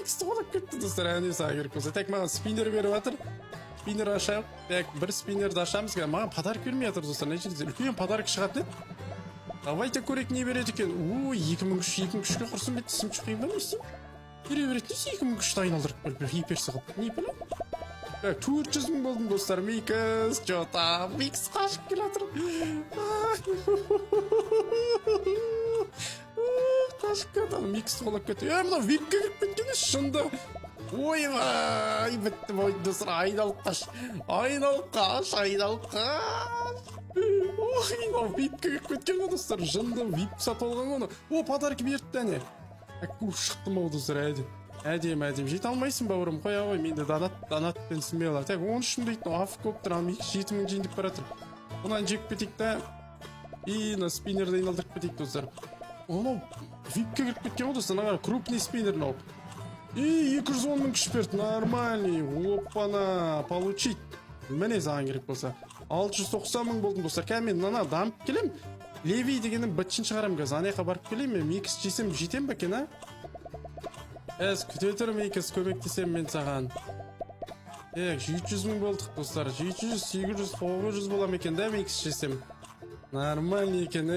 миксті қолап кетті достар. Әне саған керек болса. Тек маған спиннер беріп жатыр. Спиннер ашайық. Тек бір спиннерді ашамыз. Маған подарок бермей жатыр достар. Нәтижесінде үлкен подарок шығатын еді. Давайте көрейік не береді екен. 2003-ке құрсын бетті сім шықайын ба не істеймін? Бере береді несі 2003-ті айналдырып бір хипер сығып. Не білі? 400 мың болдым достар. Микс, жота, микс қашып келе жатыр. Қашып кетті. Миксті қолап кетті. Мына випке кіріп кеткен шынды. Ойбай, бітті бой достар. Айналып қаш. Ой, випке кіріп кеткен ғой достар. Жынды вип сатып алған оны. Подарок берді әне. Шықтым ау достар, әдем. Жете алмайсың бауырым, қоя ғой, менде донатпен сінбей алады. 13 мың дейді, аф көптір, 7 мың жейін деп баратыр. Онан жеп кетейік та, на спиннерді айналдырып кетейік достар. Оны випке кіріп кеткен ғой достар, крупный спиннер нау. 210 мың күш берді, нормальный, опана, получить. Міне саған керек болса. 690 мың болдым достар, кәмен мына дамып келем. Леви дегенім бітшін шығарам қазір, анайқа барып келем, мен микс жесем жетем бәкен, а? Күте тұр микс, көмектесем мен саған. 700 мың болдық достар, 700, 800, 900 болам екен да микс жесем. Нормальный екен,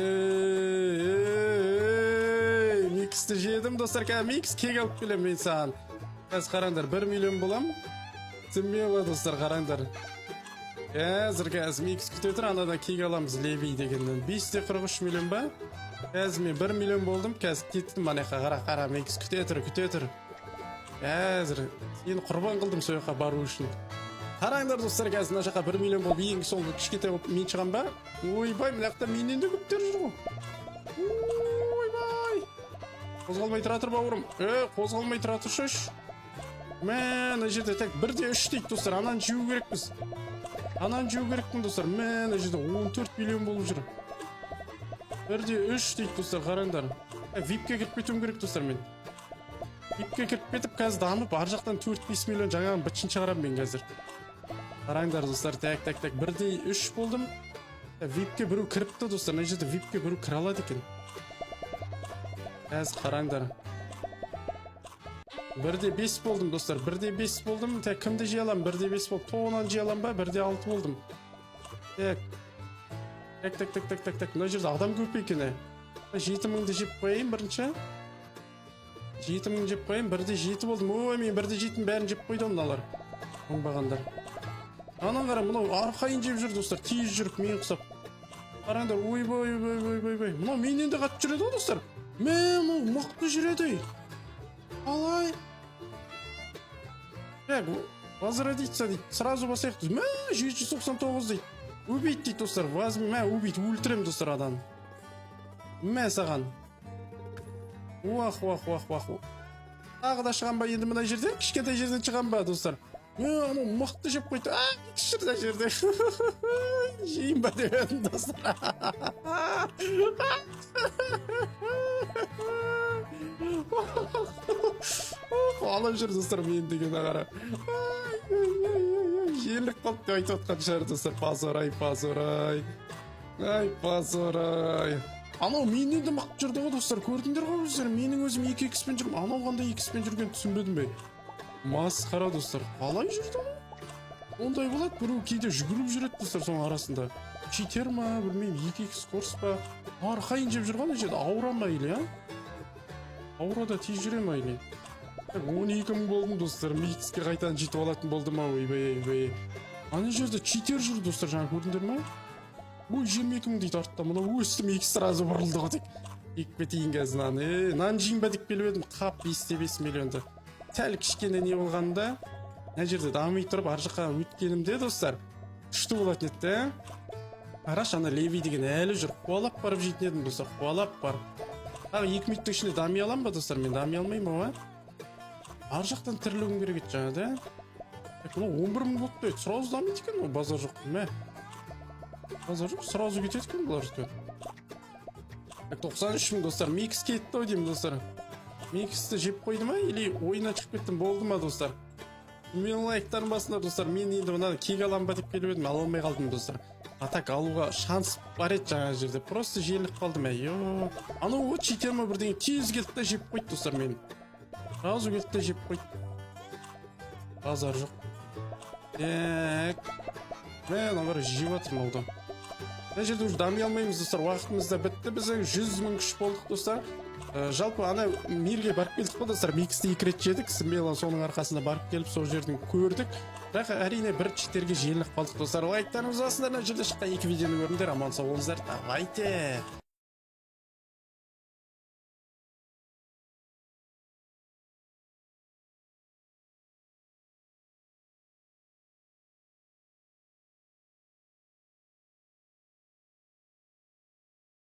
миксті жедім достар, кәе микс кек алып келем мен саған. Қазір қараңдар, 1 миллион болам. Сінбей ала достар, қараңдар. Қазір микс күте тұр, анадан кек аламыз Леви дегеннен. 543 миллион ба? Қазір мен 1 миллион болдым, қазір кеттім анайқа қара микс күте тұр. Қазір сені құрбан қылдым сояққа бару үшін. Қараңдар достар, қазір мына жаққа 1 миллион болып, ең соңғы кішкетай болып мен шығам ба? Ойбай, мынақта менен де көптер жүр ғой. Ойбай. Қозғалмай тұра тұр бауырым. Қозғалмай тұра тұршы. Мына жерде тек 1-3 дейді достар, анан жеу керекпіз. Анан жеу керекпін достар, мына жерде 14 миллион болып жүр. 1-3 дейді достар, қараңдар. Випке кіріп кетуім керек достар мен. Випке кіріп кетіп, қазір дамып, ар жақтан 4-5 миллион жаңағын бітшін шығарам мен қазір. Қараңдар достар, так, 1-3 болдым. Випке біру кіріпті достар, мына жерде випке біру кіре алады екен. Қазір қараңдар. 1-5 болдым достар, 1-5 болдым. Тек кімді жей алам? 1-5 болып, тоғынан жей алам ба? 1-6 болдым. Так. Мына жерде адам көп екен. 7 мыңды жеп қойайын бірінші. 7 мың жеп қойайын, 1-7 болдым. Ой, мен 1-7-дің бәрін жеп қойды мыналар. Оңбағандар. Анан қара, мынау арқайын жеп жүр достар, тез жүріп мен құсап. Қараңдар, ойбай. Мынау менен де қатып жүреді ғой достар. Мен мықты жүреді. Алай. Возродиться дейді. Сразу басайық дейді. 799 дейді. Убить дейді достар. Убить, өлтірем достар адам. Саған. Уах. Тағы да шығам ба енді мына жерден? Кішкентай жерден шығам ба достар? Мықты жеп қойды. Кішірді жерде. Жейін ба деп едім достар. Қалап жүр достар мен деген ағара. Жерлік қалып деп айтып отқан шығар достар. Пазорай. Анау менен де мақып жүрді ғой достар, көрдіңдер ғой өздері, менің өзім 2x-пен жүрмін, анау қандай 2x-пен жүрген түсінбедім бе? Масқара достар, қалай жүрді ғой? Ондай болады, біреу кейде жүгіріп жүреді достар соның арасында. Читер ма, білмеймін, 2x корс па? Арқайын жеп жүрған жерде, аура ма или, а? Аурада тез жүре ма или? 12 мың болдым достар, микске қайтадан жетіп алатын болдым ау, ойбай. Ана жерде читер жүр достар, жаңа көрдіңдер ма? 22 мың дейді артта, мұна өстім икс сразу бұрылды ғой тек. Екпетейін қазір нан жейін ба деп келіп едім, қап 5-5 миллионды. Сәл кішкене не болғанда, мына жерде дамый тұрып, ар жаққа өткенімде достар, күшті болатын еді. Қараш, ана Леви деген әлі жүр, қуалап барып жейтін едім достар, қуалап барып. 2 минуттың ішінде дами алам ба достар, мен дами алмаймын ау, ар жақтан тірілуім керек еді жаңа да. 11 мың болды, сразу дамиды екен, базар жоқ, Базар жоқ, сразу кетеді екен бұлар өткен. 93 мың достар, микс кетті ой деймін достар. Миксті жеп қойды ма, или ойына шығып кеттім болды ма достар? Мен лайктарын басындар достар, мен енді мынаны кек алам ба деп келіп едім, ала алмай қалдым достар. Атак алуға шанс бар еді жаңа жерде, просто желініп қалдым. Анау читер ма бірдеңе тез келді да жеп қойды достар мен. Жазу келді де жеп қойды. Базар жоқ. Так. Мен ағара жеп жатыр мынаудан. Мына жерде уже дами алмаймыз достар, уақытымыз да бітті. Біз 100 мың күш болдық достар. Жалпы ана мирге барып келдік қой достар, миксті 2 рет жедік. Сімбелан соның арқасында барып келіп сол жерден көрдік. Бірақ әрине бір читтерге желініп қалдық достар. Лайктарыңыз болсын, ана жерде шыққан 2 видеоны көріңдер, аман сау болыңыздар. Давайте.